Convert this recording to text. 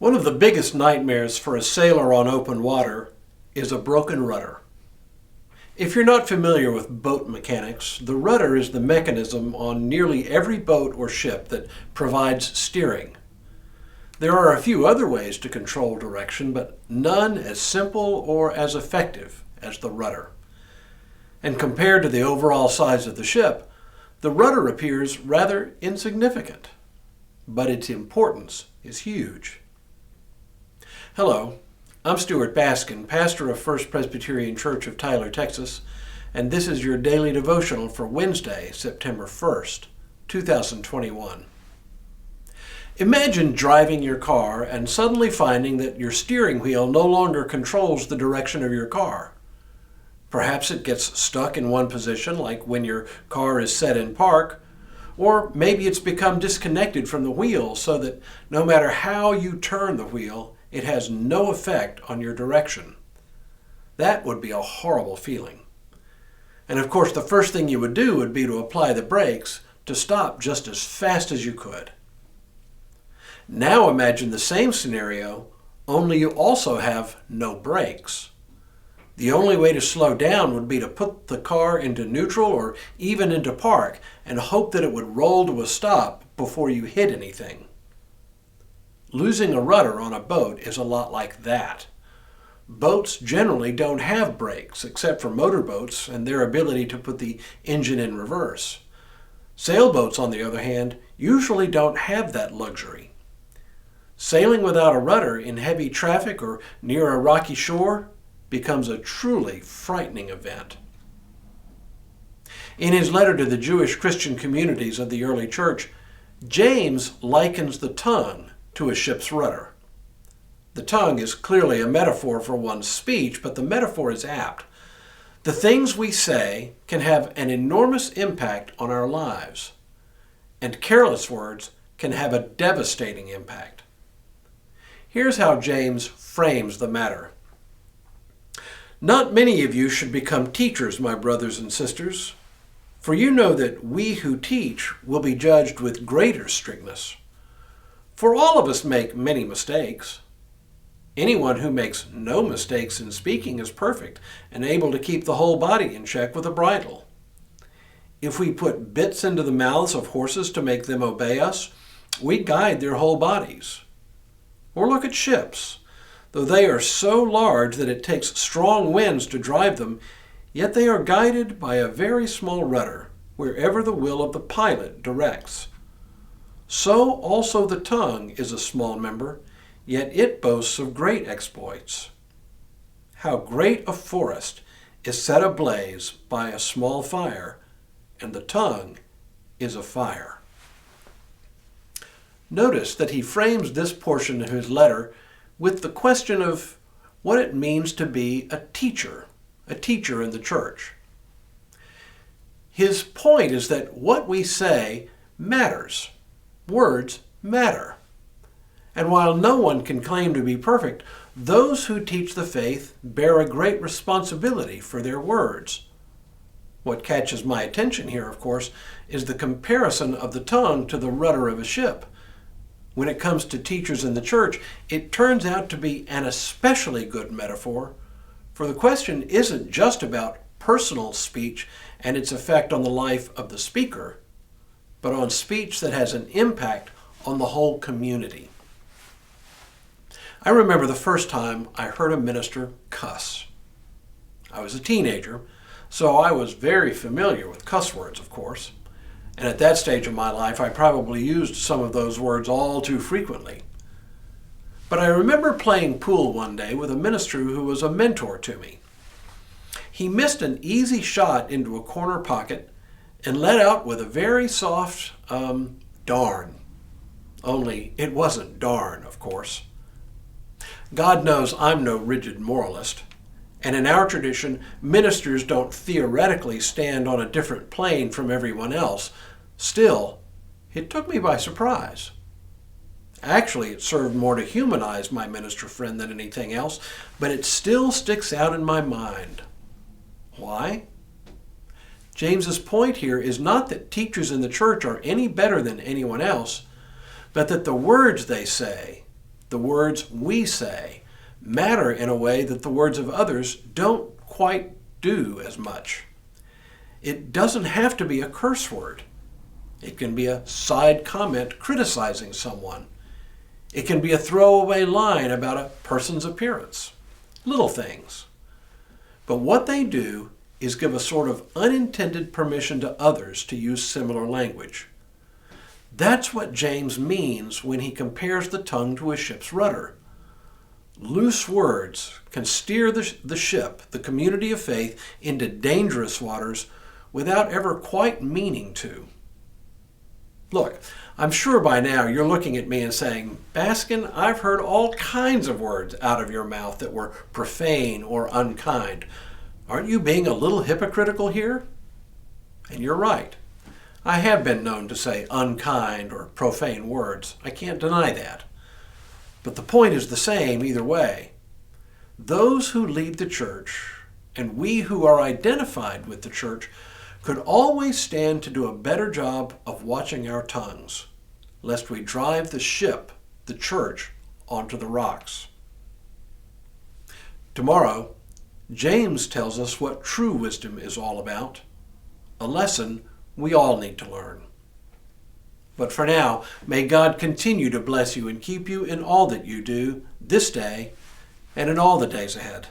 One of the biggest nightmares for a sailor on open water is a broken rudder. If you're not familiar with boat mechanics, the rudder is the mechanism on nearly every boat or ship that provides steering. There are a few other ways to control direction, but none as simple or as effective as the rudder. And compared to the overall size of the ship, the rudder appears rather insignificant, but its importance is huge. Hello, I'm Stuart Baskin, pastor of First Presbyterian Church of Tyler, Texas, and this is your Daily Devotional for Wednesday, September 1st, 2021. Imagine driving your car and suddenly finding that your steering wheel no longer controls the direction of your car. Perhaps it gets stuck in one position, like when your car is set in park, or maybe it's become disconnected from the wheel so that no matter how you turn the wheel, it has no effect on your direction. That would be a horrible feeling. And of course, the first thing you would do would be to apply the brakes to stop just as fast as you could. Now imagine the same scenario, only you also have no brakes. The only way to slow down would be to put the car into neutral or even into park and hope that it would roll to a stop before you hit anything. Losing a rudder on a boat is a lot like that. Boats generally don't have brakes, except for motorboats and their ability to put the engine in reverse. Sailboats, on the other hand, usually don't have that luxury. Sailing without a rudder in heavy traffic or near a rocky shore becomes a truly frightening event. In his letter to the Jewish Christian communities of the early church, James likens the tongue to a ship's rudder. The tongue is clearly a metaphor for one's speech, but the metaphor is apt. The things we say can have an enormous impact on our lives, and careless words can have a devastating impact. Here's how James frames the matter. Not many of you should become teachers, my brothers and sisters, for you know that we who teach will be judged with greater strictness. For all of us make many mistakes. Anyone who makes no mistakes in speaking is perfect and able to keep the whole body in check with a bridle. If we put bits into the mouths of horses to make them obey us, we guide their whole bodies. Or look at ships. Though they are so large that it takes strong winds to drive them, yet they are guided by a very small rudder wherever the will of the pilot directs. So also the tongue is a small member, yet it boasts of great exploits. How great a forest is set ablaze by a small fire, and the tongue is a fire. Notice that he frames this portion of his letter with the question of what it means to be a teacher in the church. His point is that what we say matters. Words matter. And while no one can claim to be perfect, those who teach the faith bear a great responsibility for their words. What catches my attention here, of course, is the comparison of the tongue to the rudder of a ship. When it comes to teachers in the church, it turns out to be an especially good metaphor, for the question isn't just about personal speech and its effect on the life of the speaker, but on speech that has an impact on the whole community. I remember the first time I heard a minister cuss. I was a teenager, so I was very familiar with cuss words, of course. And at that stage of my life, I probably used some of those words all too frequently. But I remember playing pool one day with a minister who was a mentor to me. He missed an easy shot into a corner pocket and let out with a very soft, darn. Only it wasn't darn, of course. God knows I'm no rigid moralist, and in our tradition, ministers don't theoretically stand on a different plane from everyone else. Still, it took me by surprise. Actually, it served more to humanize my minister friend than anything else, but it still sticks out in my mind. Why? James's point here is not that teachers in the church are any better than anyone else, but that the words they say the words we say matter in a way that the words of others don't quite do as much. It doesn't have to be a curse word. It can be a side comment criticizing someone. It can be a throwaway line about a person's appearance. Little things. But what they do is give a sort of unintended permission to others to use similar language. That's what James means when he compares the tongue to a ship's rudder. Loose words can steer the ship, the community of faith, into dangerous waters without ever quite meaning to. Look, I'm sure by now you're looking at me and saying, Baskin, I've heard all kinds of words out of your mouth that were profane or unkind. Aren't you being a little hypocritical here? And you're right. I have been known to say unkind or profane words. I can't deny that. But the point is the same either way. Those who lead the church, and we who are identified with the church, could always stand to do a better job of watching our tongues, lest we drive the ship, the church, onto the rocks. Tomorrow, James tells us what true wisdom is all about, a lesson we all need to learn. But for now, may God continue to bless you and keep you in all that you do this day and in all the days ahead.